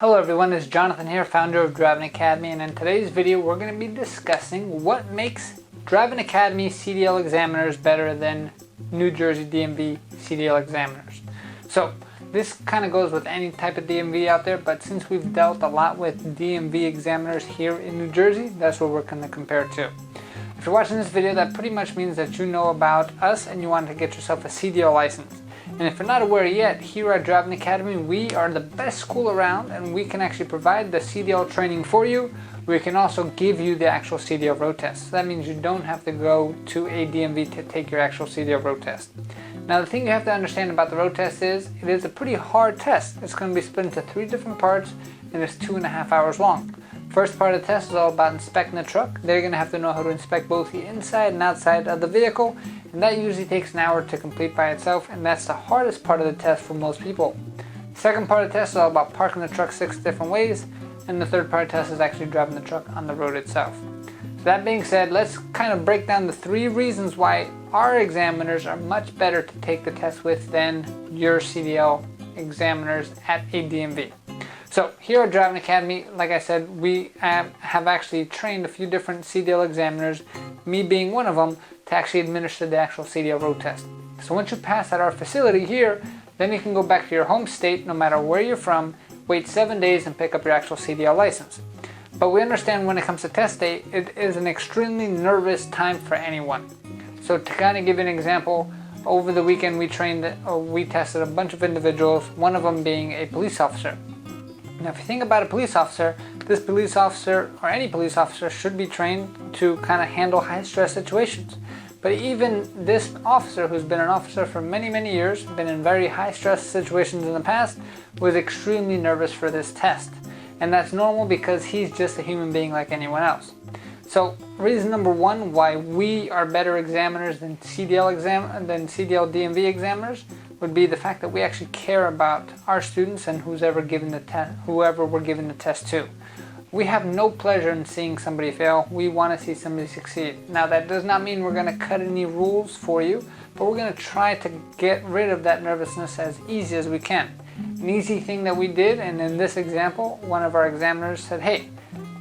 Hello everyone, it's Jonathan here, founder of Driving Academy, and in today's video we're going to be discussing what makes Driving Academy CDL examiners better than New Jersey DMV CDL examiners. So this kind of goes with any type of DMV out there, but since we've dealt a lot with DMV examiners here in New Jersey, that's what we're going to compare to. If you're watching this video, that pretty much means that you know about us and you want to get yourself a CDL license. And if you're not aware yet, here at Driving Academy, we are the best school around, and we can actually provide the CDL training for you. We can also give you the actual CDL road test. So that means you don't have to go to a DMV to take your actual CDL road test. Now the thing you have to understand about the road test is, it is a pretty hard test. It's going to be split into 3 different parts, and it's 2.5 hours long. First part of the test is all about inspecting the truck. They're going to have to know how to inspect both the inside and outside of the vehicle, and that usually takes an hour to complete by itself, and that's the hardest part of the test for most people. The second part of the test is all about parking the truck 6 different ways, and the third part of the test is actually driving the truck on the road itself. So that being said, let's kind of break down the 3 reasons why our examiners are much better to take the test with than your CDL examiners at a DMV. So here at Driving Academy, like I said, we have actually trained a few different CDL examiners, me being one of them, to actually administer the actual CDL road test. So once you pass at our facility here, then you can go back to your home state, no matter where you're from, wait 7 days and pick up your actual CDL license. But we understand when it comes to test day, it is an extremely nervous time for anyone. So to kind of give you an example, over the weekend we tested a bunch of individuals, one of them being a police officer. Now if you think about a police officer, this police officer or any police officer should be trained to kind of handle high stress situations. But even this officer, who's been an officer for many years, been in very high stress situations in the past, was extremely nervous for this test. And that's normal because he's just a human being like anyone else. So reason number 1 why we are better examiners than CDL DMV examiners would be the fact that we actually care about our students and whoever we're giving the test to. We have no pleasure in seeing somebody fail. We want to see somebody succeed. Now that does not mean we're going to cut any rules for you, but we're going to try to get rid of that nervousness as easy as we can. An easy thing that we did, and in this example, one of our examiners said, "Hey,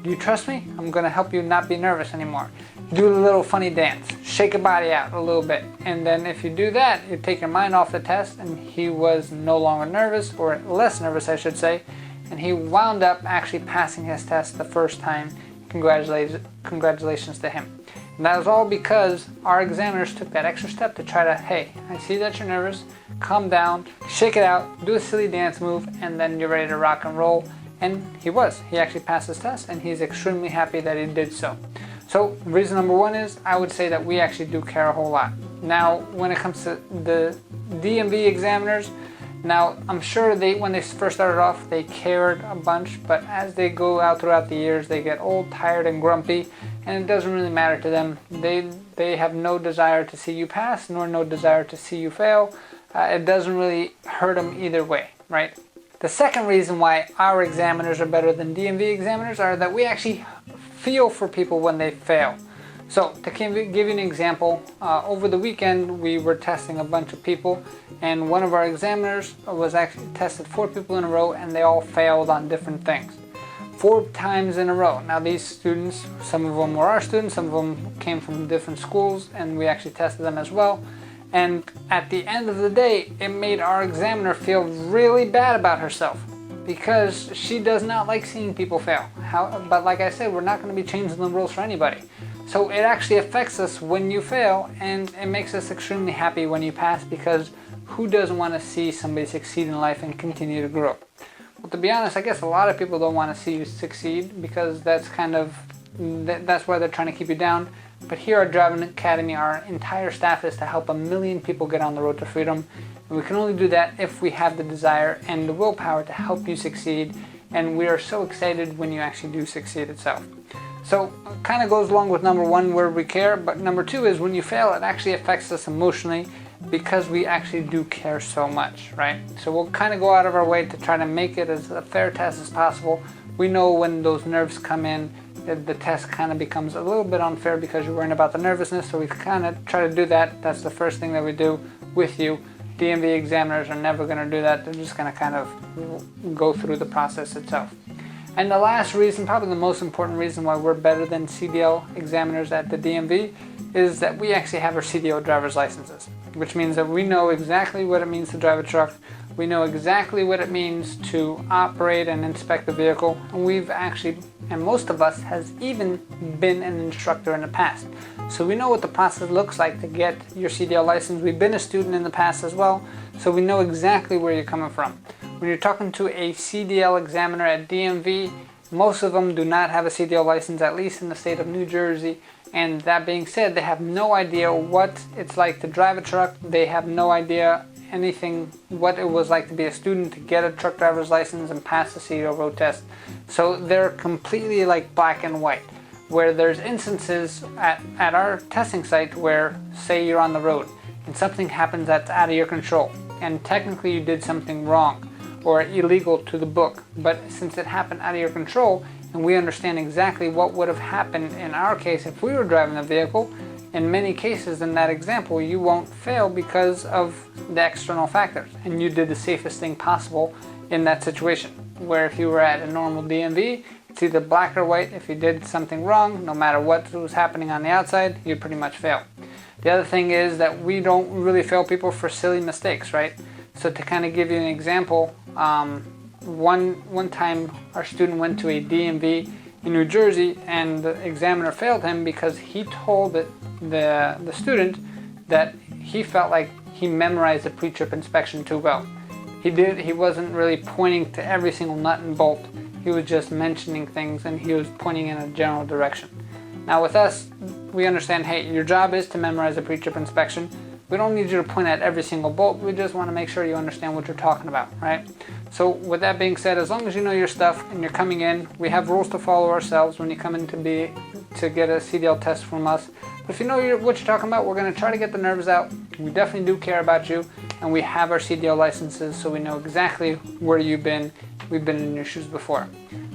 do you trust me? I'm going to help you not be nervous anymore. Do a little funny dance, shake your body out a little bit, and then if you do that, you take your mind off the test." And he was no longer nervous, or less nervous I should say, and he wound up actually passing his test the first time. Congratulations to him. And that was all because our examiners took that extra step to try to, hey, I see that you're nervous, calm down, shake it out, do a silly dance move, and then you're ready to rock and roll. And he actually passed his test, and he's extremely happy that he did so. So reason number 1 is, I would say that we actually do care a whole lot. Now when it comes to the DMV examiners, now I'm sure when they first started off they cared a bunch, but as they go out throughout the years they get old, tired and grumpy, and it doesn't really matter to them. They have no desire to see you pass, nor no desire to see you fail. It doesn't really hurt them either way, right? The second reason why our examiners are better than DMV examiners are that we actually feel for people when they fail. So to give you an example, over the weekend we were testing a bunch of people, and one of our examiners was actually tested 4 people in a row, and they all failed on different things 4 times in a row. Now these students, some of them were our students, some of them came from different schools, and we actually tested them as well. And at the end of the day, it made our examiner feel really bad about herself, because she does not like seeing people fail. But like I said, we're not going to be changing the rules for anybody. So it actually affects us when you fail, and it makes us extremely happy when you pass, because who doesn't want to see somebody succeed in life and continue to grow? Well, to be honest, I guess a lot of people don't want to see you succeed, because that's why they're trying to keep you down. But here at Driving Academy, our entire staff is to help 1 million people get on the road to freedom. And we can only do that if we have the desire and the willpower to help you succeed. And we are so excited when you actually do succeed itself. So it kind of goes along with number 1, where we care, but number 2 is when you fail, it actually affects us emotionally, because we actually do care so much, right? So we'll kind of go out of our way to try to make it as a fair test as possible. We know when those nerves come in, the test kind of becomes a little bit unfair because you're worrying about the nervousness, so we kind of try to do that. That's the first thing that we do with you. DMV examiners are never going to do that. They're just going to kind of go through the process itself. And the last reason, probably the most important reason why we're better than CDL examiners at the DMV is that we actually have our CDL driver's licenses, which means that we know exactly what it means to drive a truck. We know exactly what it means to operate and inspect the vehicle, and we've actually, and most of us, has even been an instructor in the past. So we know what the process looks like to get your CDL license. We've been a student in the past as well, so we know exactly where you're coming from. When you're talking to a CDL examiner at DMV, most of them do not have a CDL license, at least in the state of New Jersey. And that being said, they have no idea what it's like to drive a truck. They have no idea anything what it was like to be a student, to get a truck driver's license and pass the CDL road test. So they're completely like black and white, where there's instances at our testing site where, say you're on the road and something happens that's out of your control, and technically you did something wrong or illegal to the book, but since it happened out of your control and we understand exactly what would have happened in our case if we were driving the vehicle, in many cases in that example you won't fail because of the external factors, and you did the safest thing possible in that situation. Where if you were at a normal DMV, it's either black or white. If you did something wrong, no matter what was happening on the outside, you'd pretty much fail. The other thing is that we don't really fail people for silly mistakes, right? So to kind of give you an example, one time our student went to a DMV in New Jersey and the examiner failed him because he told the student that he felt like he memorized the pre-trip inspection too well. He wasn't really pointing to every single nut and bolt. He was just mentioning things and he was pointing in a general direction. Now with us, we understand, hey, your job is to memorize the pre-trip inspection. We don't need you to point at every single bolt. We just want to make sure you understand what you're talking about, right? So with that being said, as long as you know your stuff and you're coming in, we have rules to follow ourselves when you come in to get a CDL test from us. But if you know what you're talking about, we're going to try to get the nerves out. We definitely do care about you, and we have our CDL licenses, so we know exactly where you've been. We've been in your shoes before.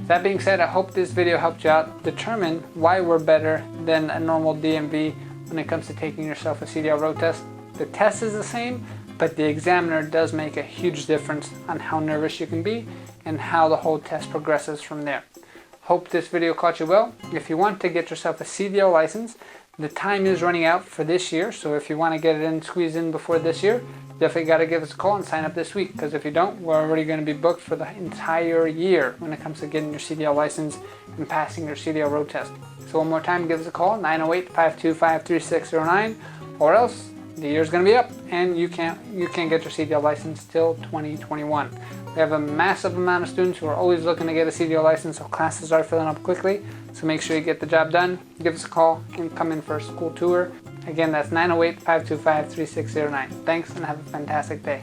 That being said, I hope this video helped you out determine why we're better than a normal DMV when it comes to taking yourself a CDL road test. The test is the same, but the examiner does make a huge difference on how nervous you can be and how the whole test progresses from there. Hope this video caught you well. If you want to get yourself a CDL license, the time is running out for this year, so if you want to get it in, squeeze in before this year, definitely got to give us a call and sign up this week, because if you don't, we're already going to be booked for the entire year when it comes to getting your CDL license and passing your CDL road test. So one more time, give us a call, 908-525-3609, or else the year's going to be up and you can't get your CDL license till 2021. We have a massive amount of students who are always looking to get a CDL license, so classes are filling up quickly. So make sure you get the job done, give us a call, and come in for a school tour. Again, that's 908-525-3609. Thanks, and have a fantastic day.